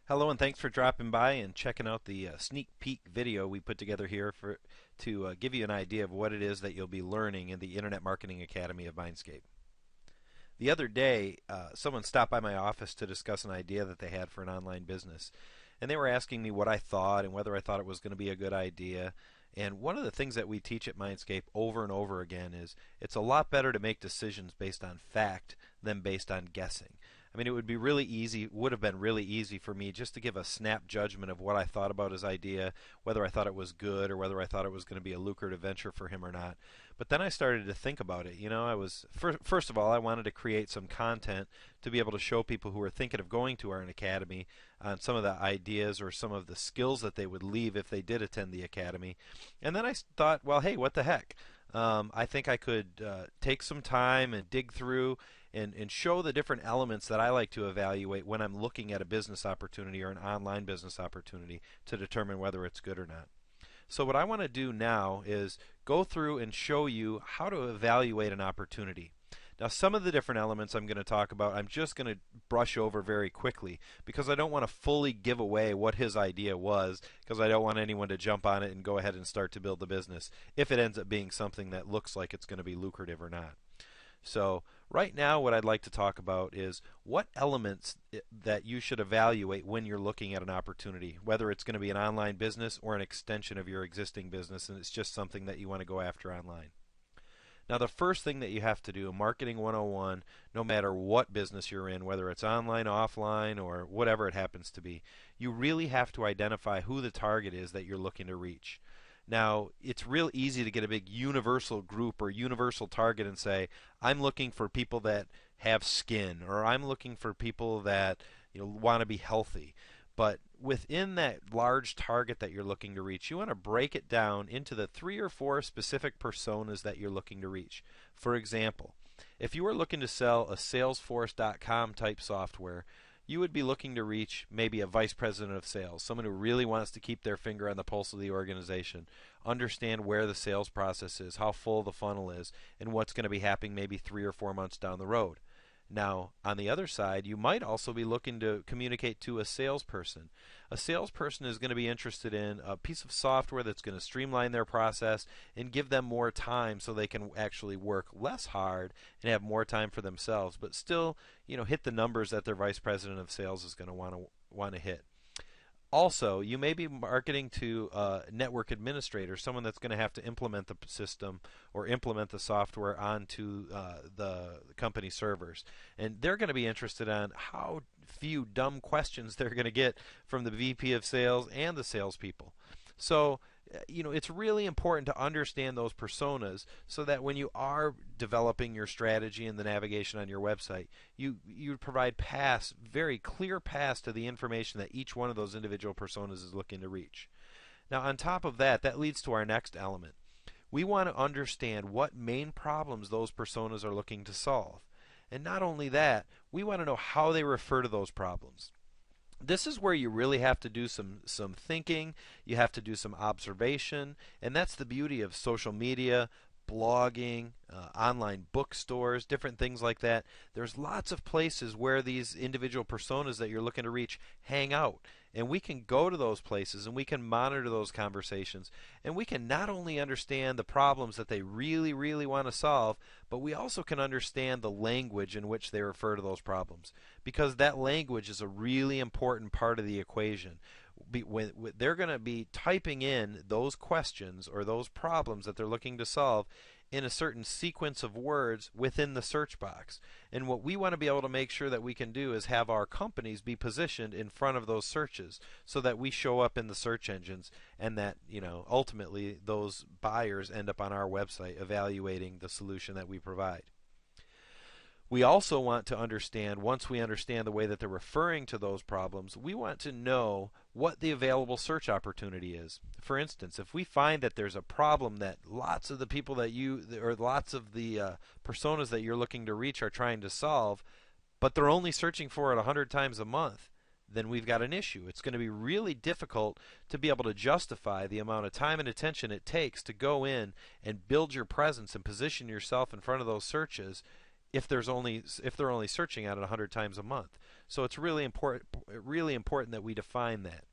Hello, and thanks for dropping by and checking out the sneak peek video we put together here to give you an idea of what it is that you'll be learning in the Internet Marketing Academy of Mindscape. The other day, someone stopped by my office to discuss an idea that they had for an online business, and they were asking me what I thought and whether I thought it was going to be a good idea. And one of the things that we teach at Mindscape over and over again is it's a lot better to make decisions based on fact than based on guessing. I mean, it would have been really easy for me just to give a snap judgment of what I thought about his idea, whether I thought it was good or whether I thought it was going to be a lucrative venture for him or not. But then I started to think about it. First of all, I wanted to create some content to be able to show people who are thinking of going to our academy on some of the ideas or some of the skills that they would leave if they did attend the academy. And then I thought, well, hey, what the heck? I think I could take some time and dig through and show the different elements that I like to evaluate when I'm looking at a business opportunity or an online business opportunity to determine whether it's good or not. So what I want to do now is go through and show you how to evaluate an opportunity. Now, some of the different elements I'm going to talk about, I'm just going to brush over very quickly because I don't want to fully give away what his idea was, because I don't want anyone to jump on it and go ahead and start to build the business if it ends up being something that looks like it's going to be lucrative or not. So right now what I'd like to talk about is what elements that you should evaluate when you're looking at an opportunity, whether it's going to be an online business or an extension of your existing business and it's just something that you want to go after online. Now, the first thing that you have to do, Marketing 101, no matter what business you're in, whether it's online, offline, or whatever it happens to be, you really have to identify who the target is that you're looking to reach. Now, it's real easy to get a big universal group or universal target and say, I'm looking for people that have skin, or I'm looking for people that want to be healthy. But within that large target that you're looking to reach, you want to break it down into the 3 or 4 specific personas that you're looking to reach. For example, if you were looking to sell a Salesforce.com type software, you would be looking to reach maybe a vice president of sales, someone who really wants to keep their finger on the pulse of the organization, understand where the sales process is, how full the funnel is, and what's going to be happening maybe 3 or 4 months down the road. Now, on the other side, you might also be looking to communicate to a salesperson. A salesperson is going to be interested in a piece of software that's going to streamline their process and give them more time so they can actually work less hard and have more time for themselves, but still, hit the numbers that their vice president of sales is going to want to hit. Also, you may be marketing to a network administrator, someone that's going to have to implement the system or implement the software onto the company servers. And they're going to be interested in how few dumb questions they're going to get from the VP of sales and the salespeople. So, it's really important to understand those personas so that when you are developing your strategy and the navigation on your website, you provide very clear paths to the information that each one of those individual personas is looking to reach. Now, on top of that, that leads to our next element. We want to understand what main problems those personas are looking to solve. And not only that, we want to know how they refer to those problems. This is where you really have to do some thinking, you have to do some observation, and that's the beauty of social media, blogging, online bookstores, different things like that. There's lots of places where these individual personas that you're looking to reach hang out. And we can go to those places and we can monitor those conversations. And we can not only understand the problems that they really, really want to solve, but we also can understand the language in which they refer to those problems. Because that language is a really important part of the equation. They're going to be typing in those questions or those problems that they're looking to solve in a certain sequence of words within the search box. And what we want to be able to make sure that we can do is have our companies be positioned in front of those searches so that we show up in the search engines and that, ultimately those buyers end up on our website evaluating the solution that we provide. We also want to understand, once we understand the way that they're referring to those problems, we want to know what the available search opportunity is. For instance, if we find that there's a problem that lots of the people lots of the personas that you're looking to reach are trying to solve, but they're only searching for it 100 times a month, then we've got an issue. It's going to be really difficult to be able to justify the amount of time and attention it takes to go in and build your presence and position yourself in front of those searches if they're only searching at it 100 times a month. So it's really important that we define that.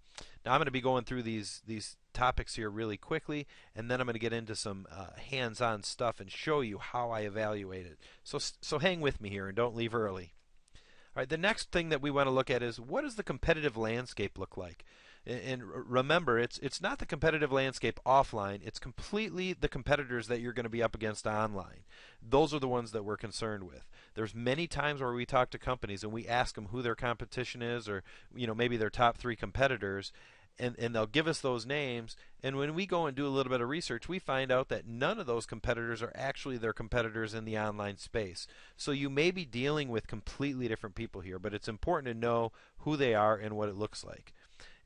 Now I'm going to be going through these topics here really quickly, and then I'm going to get into some hands-on stuff and show you how I evaluate it. So hang with me here and don't leave early. All right, the next thing that we want to look at is what does the competitive landscape look like? And remember, it's not the competitive landscape offline. It's completely the competitors that you're going to be up against online. Those are the ones that we're concerned with. There's many times where we talk to companies and we ask them who their competition is, or maybe their top 3 competitors, and they'll give us those names. And when we go and do a little bit of research, we find out that none of those competitors are actually their competitors in the online space. So you may be dealing with completely different people here, but it's important to know who they are and what it looks like.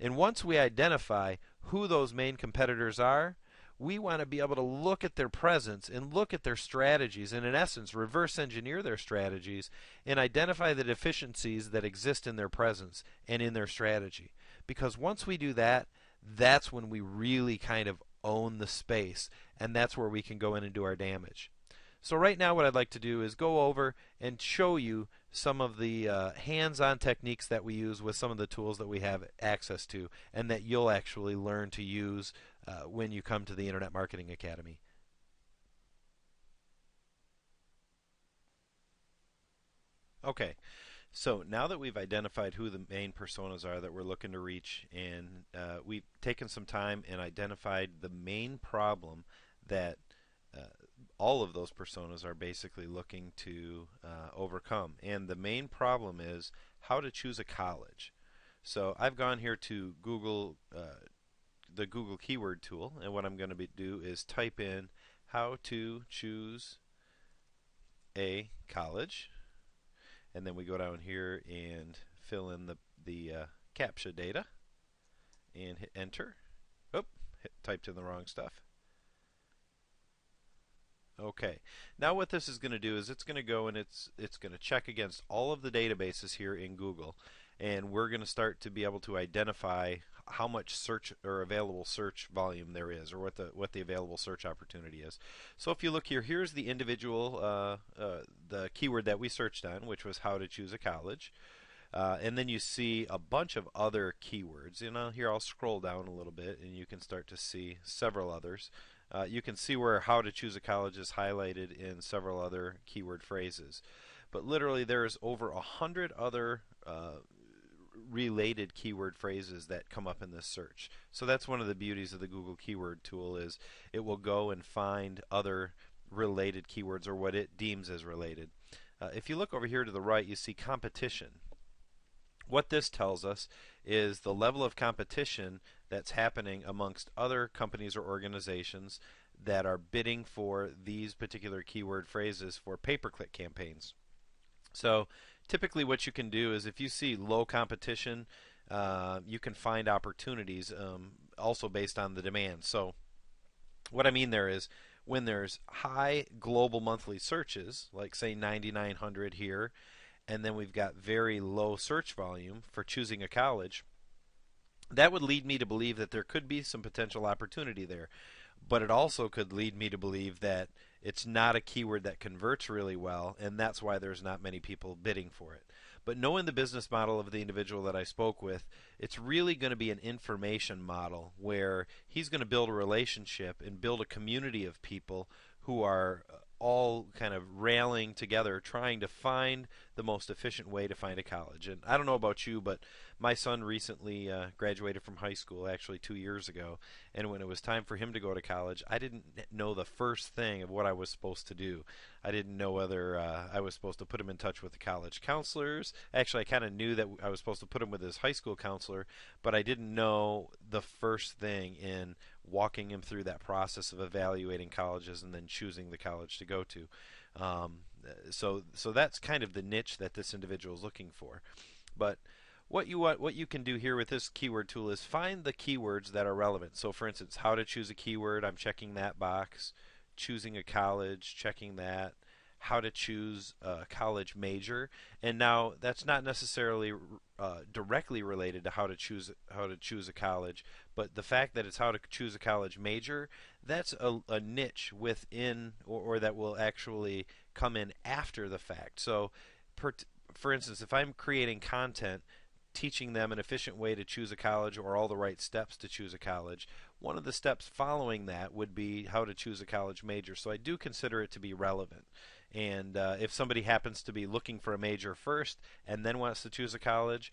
And once we identify who those main competitors are, we want to be able to look at their presence and look at their strategies and, in essence, reverse engineer their strategies and identify the deficiencies that exist in their presence and in their strategy. Because once we do that, that's when we really kind of own the space, and that's where we can go in and do our damage. So right now what I'd like to do is go over and show you some of the hands-on techniques that we use with some of the tools that we have access to and that you'll actually learn to use when you come to the Internet Marketing Academy. Okay, so now that we've identified who the main personas are that we're looking to reach, and we've taken some time and identified the main problem that uh, all of those personas are basically looking to overcome. And the main problem is how to choose a college. So I've gone here to Google, the Google keyword tool, and what I'm going to do is type in how to choose a college, and then we go down here and fill in the CAPTCHA data and hit enter. Oh, typed in the wrong stuff. Okay, now what this is going to do is it's going to go and it's going to check against all of the databases here in Google, and we're going to start to be able to identify how much search or available search volume there is, or what the available search opportunity is. So if you look here, here's the individual the keyword that we searched on, which was how to choose a college. And then you see a bunch of other keywords. Here I'll scroll down a little bit, and you can start to see several others. You can see where how to choose a college is highlighted in several other keyword phrases. But literally there's over 100 other related keyword phrases that come up in this search. So that's one of the beauties of the Google keyword tool, is it will go and find other related keywords, or what it deems as related. If you look over here to the right, you see competition. What this tells us is the level of competition that's happening amongst other companies or organizations that are bidding for these particular keyword phrases for pay-per-click campaigns. So typically what you can do is, if you see low competition, you can find opportunities also based on the demand. So what I mean there is, when there's high global monthly searches, like say 9,900 here, and then we've got very low search volume for choosing a college, that would lead me to believe that there could be some potential opportunity there. But it also could lead me to believe that it's not a keyword that converts really well, and that's why there's not many people bidding for it. But knowing the business model of the individual that I spoke with, it's really going to be an information model where he's going to build a relationship and build a community of people who are all kind of rallying together, trying to find the most efficient way to find a college. And I don't know about you, but my son recently graduated from high school, actually 2 years ago, and when it was time for him to go to college, I didn't know the first thing of what I was supposed to do. I didn't know whether I was supposed to put him in touch with the college counselors. Actually, I kind of knew that I was supposed to put him with his high school counselor, but I didn't know the first thing in walking him through that process of evaluating colleges and then choosing the college to go to. So that's kind of the niche that this individual is looking for. But what you can do here with this keyword tool is find the keywords that are relevant. So for instance, how to choose a keyword, I'm checking that box. Choosing a college, checking that. how to choose a college major. And now that's not necessarily directly related to how to choose a college, but the fact that it's how to choose a college major, that's a niche within, or that will actually come in after the fact. So, per, for instance, if I'm creating content teaching them an efficient way to choose a college or all the right steps to choose a college, one of the steps following that would be how to choose a college major. So I do consider it to be relevant. And if somebody happens to be looking for a major first and then wants to choose a college,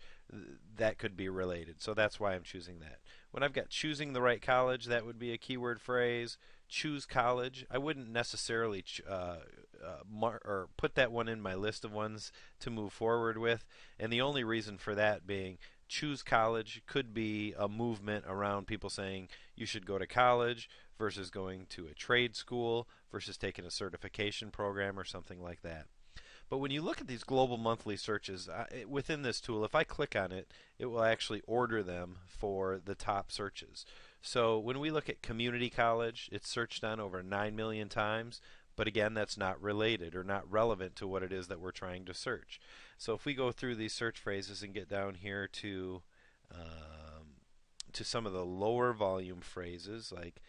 that could be related. So that's why I'm choosing that. When I've got choosing the right college, that would be a keyword phrase. Choose college. I wouldn't necessarily or put that one in my list of ones to move forward with. And the only reason for that being choose college could be a movement around people saying you should go to college versus going to a trade school versus taking a certification program or something like that. But when you look at these global monthly searches within this tool, if I click on it, it will actually order them for the top searches. So when we look at community college, it's searched on over 9 million times. But again, that's not related or not relevant to what it is that we're trying to search. So if we go through these search phrases and get down here to some of the lower volume phrases like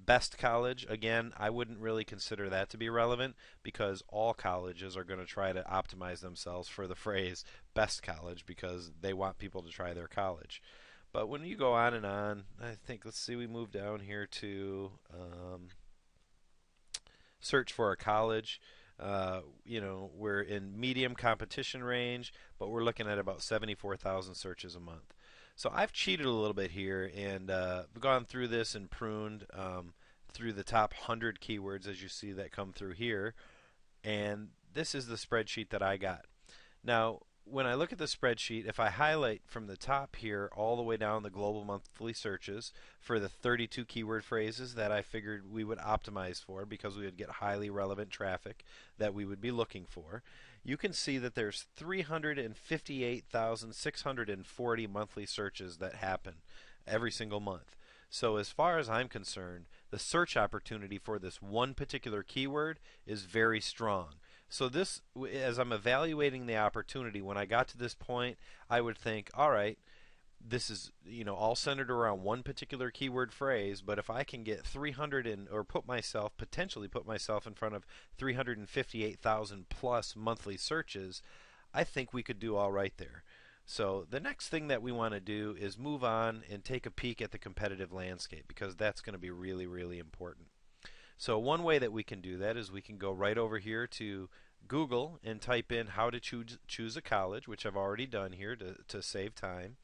best college, again, I wouldn't really consider that to be relevant because all colleges are going to try to optimize themselves for the phrase best college because they want people to try their college. But when you go on and on, I think, let's see, we move down here to search for a college. We're in medium competition range, but we're looking at about 74,000 searches a month. So I've cheated a little bit here and gone through this and pruned through the top 100 keywords as you see that come through here. And this is the spreadsheet that I got. Now, when I look at the spreadsheet, if I highlight from the top here all the way down the global monthly searches for the 32 keyword phrases that I figured we would optimize for because we would get highly relevant traffic that we would be looking for, you can see that there's 358,640 monthly searches that happen every single month. So as far as I'm concerned, the search opportunity for this one particular keyword is very strong. So this, as I'm evaluating the opportunity, when I got to this point, I would think, all right, this is all centered around one particular keyword phrase, but if I can get 300 or potentially put myself in front of 358,000 plus monthly searches, I think we could do all right there. So the next thing that we want to do is move on and take a peek at the competitive landscape because that's going to be really, really important. So one way that we can do that is we can go right over here to Google and type in how to choose a college, which I've already done here to save time.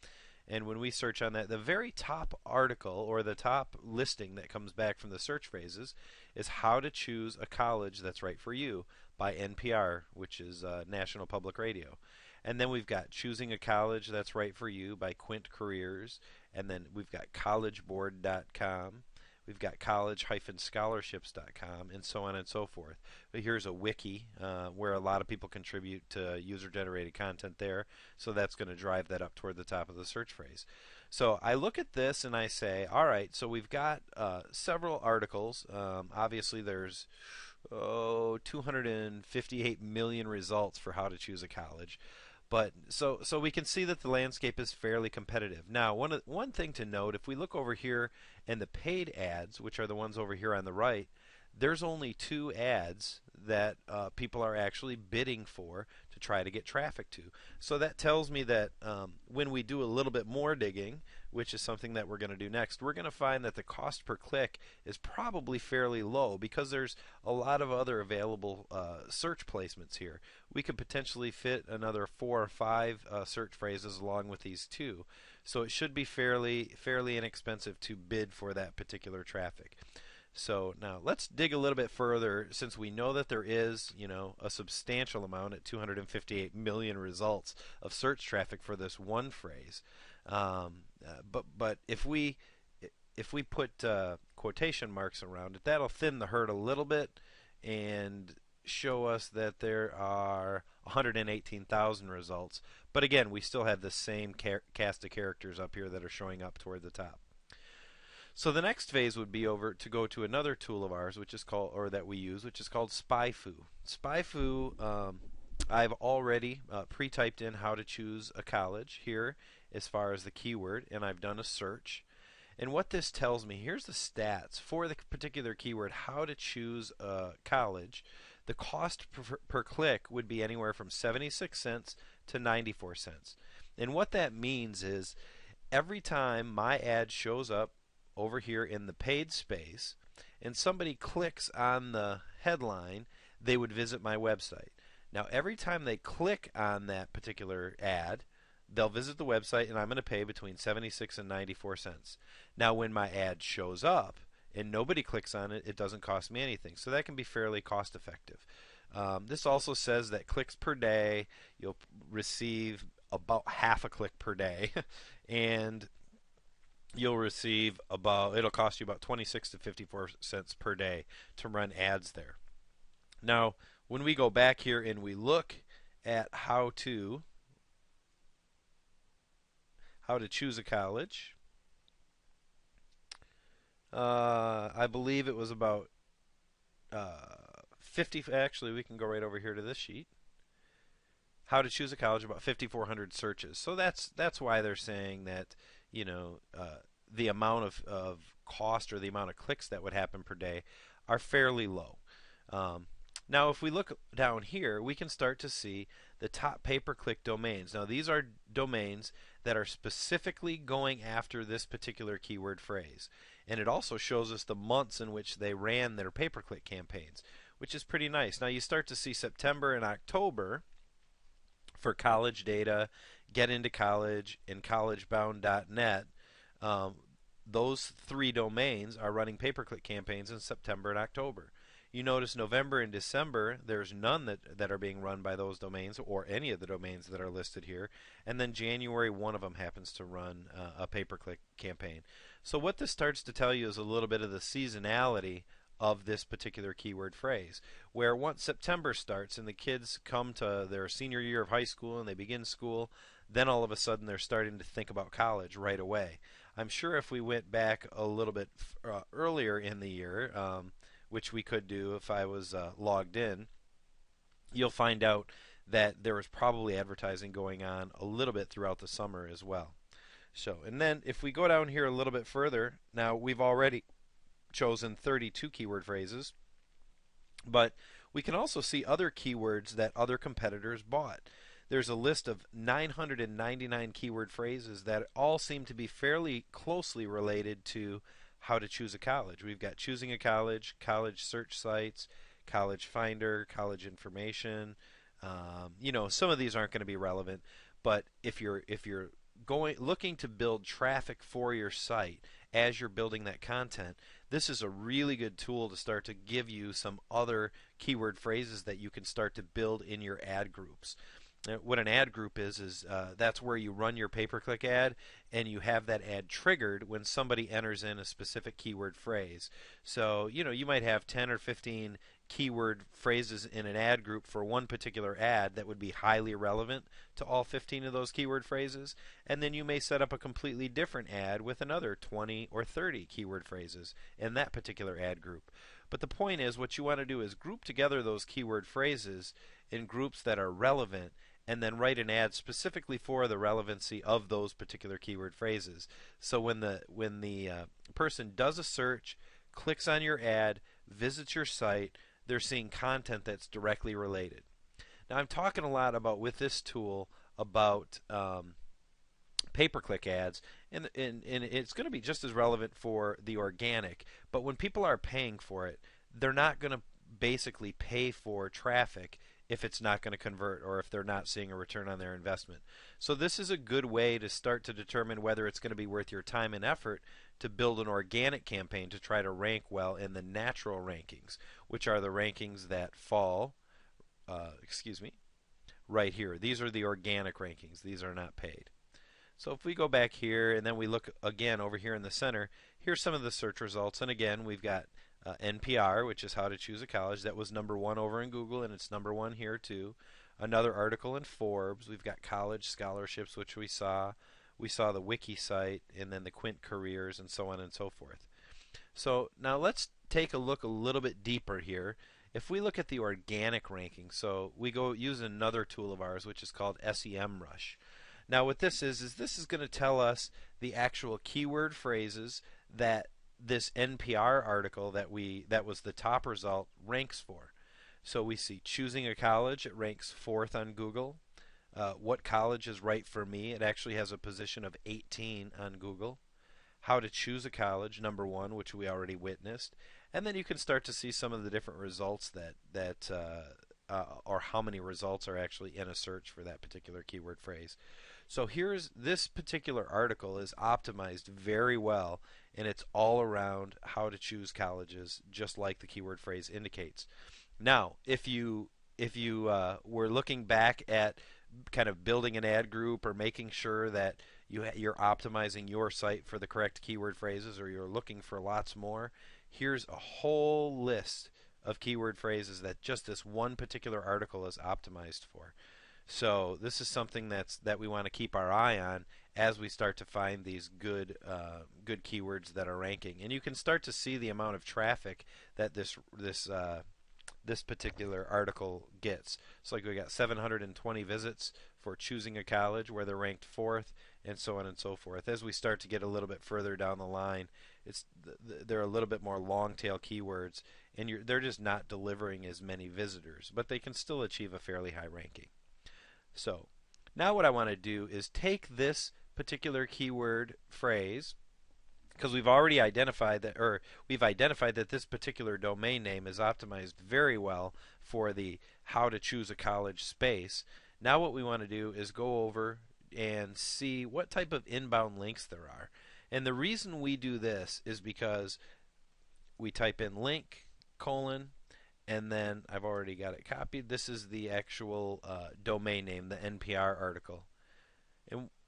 And when we search on that, the very top article or the top listing that comes back from the search phrases is how to choose a college that's right for you by NPR, which is National Public Radio. And then we've got choosing a college that's right for you by Quint Careers. And then we've got collegeboard.com. We've got college-scholarships.com and so on and so forth. But here's a wiki where a lot of people contribute to user-generated content there. So that's going to drive that up toward the top of the search phrase. So I look at this and I say, all right, so we've got several articles. Obviously, there's 258 million results for how to choose a college. But so we can see that the landscape is fairly competitive. Now, one thing to note, if we look over here in the paid ads, which are the ones over here on the right, there's only 2 ads that people are actually bidding for to try to get traffic to. So that tells me that when we do a little bit more digging, which is something that we're going to do next, we're going to find that the cost per click is probably fairly low because there's a lot of other available search placements here. We could potentially fit another 4 or 5 search phrases along with these 2. So it should be fairly inexpensive to bid for that particular traffic. So now let's dig a little bit further since we know that there is, a substantial amount at 258 million results of search traffic for this one phrase. But if we put quotation marks around it, that'll thin the herd a little bit and show us that there are 118,000 results. But again, we still have the same cast of characters up here that are showing up toward the top. So the next phase would be over to go to another tool of ours, which is called, or that we use, which is called SpyFu. SpyFu, I've already pre-typed in how to choose a college here as far as the keyword, and I've done a search. And what this tells me, here's the stats for the particular keyword, how to choose a college. The cost per click would be anywhere from 76 cents to 94 cents. And what that means is every time my ad shows up over here in the paid space and somebody clicks on the headline, they would visit my website. Now, every time they click on that particular ad, they'll visit the website, and I'm going to pay between 76 and 94 cents. Now, when my ad shows up and nobody clicks on it, it doesn't cost me anything. So that can be fairly cost effective. This also says that clicks per day, you'll receive about half a click per day, and you'll receive about, it'll cost you about 26 to 54 cents per day to run ads there. Now, when we go back here and we look at how to choose a college, I believe it was about 50. Actually, we can go right over here to this sheet. How to choose a college, about 5,400 searches. So that's why they're saying that, you know, the amount of cost or the amount of clicks that would happen per day are fairly low. Now, if we look down here, we can start to see the top pay-per-click domains. Now, these are domains that are specifically going after this particular keyword phrase. And it also shows us the months in which they ran their pay-per-click campaigns, which is pretty nice. Now, you start to see September and October for college data, Get Into College, and collegebound.net. Those three domains are running pay-per-click campaigns in September and October. You notice November and December, there's none that are being run by those domains or any of the domains that are listed here. And then January, one of them happens to run a pay-per-click campaign. So what this starts to tell you is a little bit of the seasonality of this particular keyword phrase, where once September starts and the kids come to their senior year of high school and they begin school, then all of a sudden they're starting to think about college right away. I'm sure if we went back a little bit earlier in the year, which we could do if I was logged in, you'll find out that there was probably advertising going on a little bit throughout the summer as well. So, and then if we go down here a little bit further, now we've already chosen 32 keyword phrases, but we can also see other keywords that other competitors bought. There's a list of 999 keyword phrases that all seem to be fairly closely related to how to choose a college. We've got choosing a college, college search sites, college finder, college information. You know, some of these aren't going to be relevant, but if you're looking to build traffic for your site as you're building that content, this is a really good tool to start to give you some other keyword phrases that you can start to build in your ad groups. What an ad group is that's where you run your pay-per-click ad and you have that ad triggered when somebody enters in a specific keyword phrase. So, you know, you might have 10 or 15 keyword phrases in an ad group for one particular ad that would be highly relevant to all 15 of those keyword phrases, and then you may set up a completely different ad with another 20 or 30 keyword phrases in that particular ad group. But the point is, what you want to do is group together those keyword phrases in groups that are relevant, and then write an ad specifically for the relevancy of those particular keyword phrases. So when the person does a search, clicks on your ad, visits your site, they're seeing content that's directly related. Now, I'm talking a lot about, with this tool, about pay-per-click ads, and it's going to be just as relevant for the organic, but when people are paying for it, they're not going to basically pay for traffic if it's not going to convert or if they're not seeing a return on their investment. So this is a good way to start to determine whether it's going to be worth your time and effort to build an organic campaign to try to rank well in the natural rankings, which are the rankings that fall, right here. These are the organic rankings. These are not paid. So if we go back here and then we look again over here in the center, here's some of the search results. And again, we've got NPR, which is how to choose a college. That was #1 over in Google, and it's #1 here too. Another article in Forbes. We've got college scholarships, which we saw. We saw the wiki site and then the Quint careers and so on and so forth. So now let's take a look a little bit deeper here. If we look at the organic ranking, so we go use another tool of ours, which is called SEMrush. Now what this is this is going to tell us the actual keyword phrases that this NPR article that was the top result ranks for. So we see choosing a college, it ranks 4th on Google. What college is right for me? It actually has a position of 18 on Google. How to choose a college, number 1, which we already witnessed. And then you can start to see some of the different results or how many results are actually in a search for that particular keyword phrase. So here's this particular article is optimized very well, and it's all around how to choose colleges, just like the keyword phrase indicates. Now, if you were looking back at kind of building an ad group or making sure that you're optimizing your site for the correct keyword phrases, or you're looking for lots more, here's a whole list of keyword phrases that just this one particular article is optimized for. So this is something that we want to keep our eye on as we start to find these good keywords that are ranking. And you can start to see the amount of traffic that this particular article gets. So like we got 720 visits for choosing a college where they're ranked 4th, and so on and so forth. As we start to get a little bit further down the line, they're a little bit more long tail keywords, and they're just not delivering as many visitors, but they can still achieve a fairly high ranking. So now what I want to do is take this particular keyword phrase, because we've already identified that this particular domain name is optimized very well for the how to choose a college space. Now what we want to do is go over and see what type of inbound links there are. And the reason we do this is because we type in link, colon, and then I've already got it copied. This is the actual domain name, the NPR article.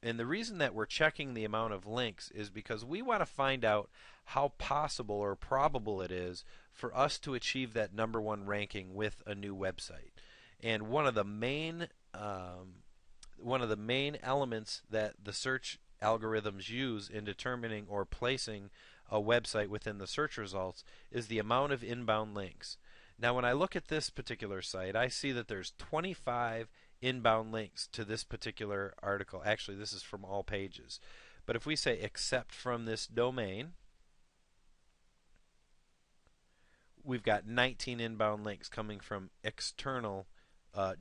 And the reason that we're checking the amount of links is because we want to find out how possible or probable it is for us to achieve that number 1 ranking with a new website. And one of the main elements that the search algorithms use in determining or placing a website within the search results is the amount of inbound links. Now when I look at this particular site, I see that there's 25 inbound links to this particular article. Actually, this is from all pages. But if we say except from this domain, we've got 19 inbound links coming from external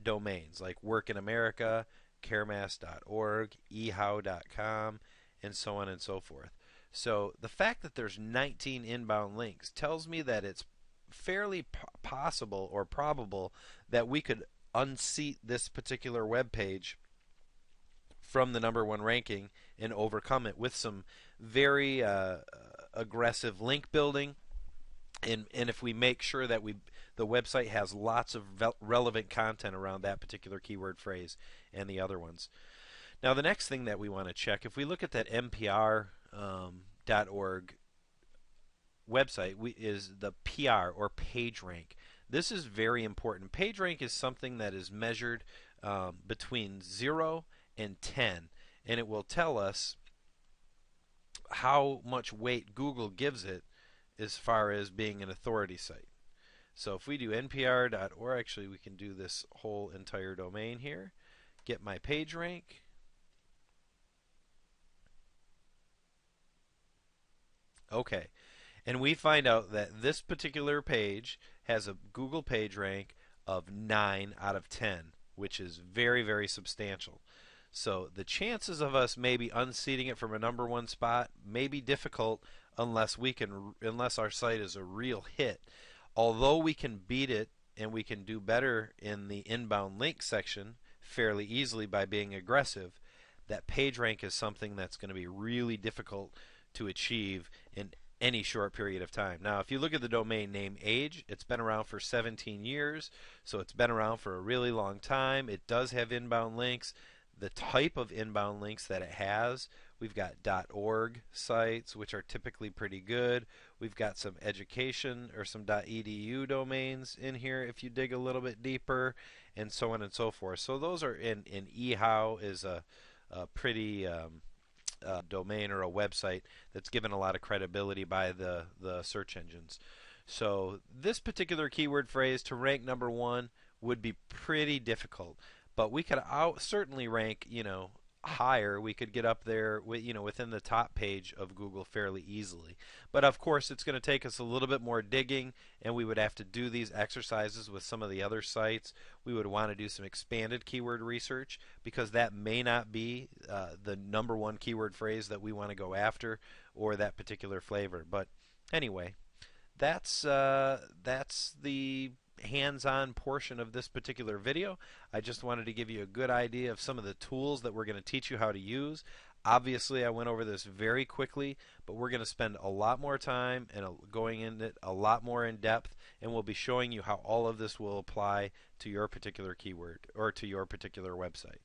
domains like Work in America, caremass.org, ehow.com, and so on and so forth. So the fact that there's 19 inbound links tells me that it's fairly possible or probable that we could unseat this particular web page from the number 1 ranking and overcome it with some very aggressive link building. And if we make sure that the website has lots of relevant content around that particular keyword phrase and the other ones. Now the next thing that we want to check, if we look at that npr.org website, is the PR or page rank. This is very important. Page rank is something that is measured between 0 and 10, and it will tell us how much weight Google gives it as far as being an authority site. So if we do npr.org, actually we can do this whole entire domain here, get my page rank. Okay, and we find out that this particular page has a Google page rank of 9 out of 10, which is very, very substantial. So the chances of us maybe unseating it from a number 1 spot may be difficult unless our site is a real hit. Although we can beat it and we can do better in the inbound link section fairly easily by being aggressive, that page rank is something that's going to be really difficult to achieve in any short period of time. Now, if you look at the domain name age, it's been around for 17 years, so it's been around for a really long time. It does have inbound links. The type of inbound links that it has, we've got .org sites, which are typically pretty good. We've got some education or some .edu domains in here if you dig a little bit deeper, and so on and so forth. So those are in eHow is a pretty domain or a website that's given a lot of credibility by the search engines. So this particular keyword phrase to rank number one would be pretty difficult, but we could certainly rank, higher. We could get up there, within the top page of Google fairly easily. But of course, it's going to take us a little bit more digging, and we would have to do these exercises with some of the other sites. We would want to do some expanded keyword research because that may not be the number one keyword phrase that we want to go after or that particular flavor. But anyway, that's the hands-on portion of this particular video. I just wanted to give you a good idea of some of the tools that we're going to teach you how to use. Obviously, I went over this very quickly, but we're going to spend a lot more time and going in it a lot more in depth, and we'll be showing you how all of this will apply to your particular keyword or to your particular website.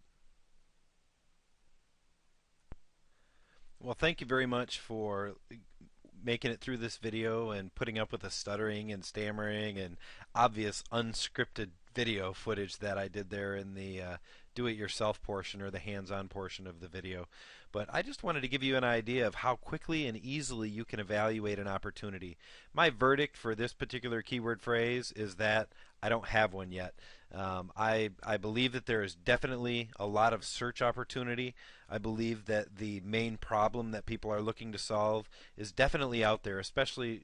Well, thank you very much for making it through this video and putting up with the stuttering and stammering and obvious unscripted video footage that I did there in the do-it-yourself portion or the hands-on portion of the video. But I just wanted to give you an idea of how quickly and easily you can evaluate an opportunity. My verdict for this particular keyword phrase is that I don't have one yet. I believe that there is definitely a lot of search opportunity. I believe that the main problem that people are looking to solve is definitely out there, especially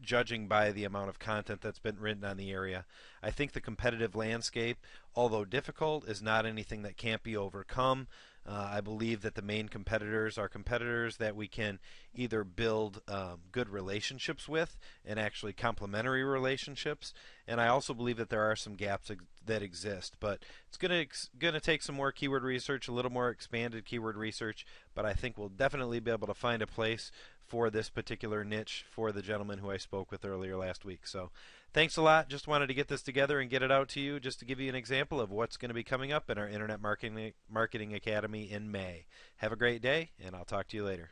judging by the amount of content that's been written on the area. I think the competitive landscape, although difficult, is not anything that can't be overcome. I believe that the main competitors are competitors that we can either build good relationships with and actually complementary relationships. And I also believe that there are some gaps that exist. But it's going to take some more keyword research, a little more expanded keyword research. But I think we'll definitely be able to find a place for this particular niche for the gentleman who I spoke with earlier last week. So thanks a lot. Just wanted to get this together and get it out to you just to give you an example of what's going to be coming up in our Internet Marketing Academy in May. Have a great day, and I'll talk to you later.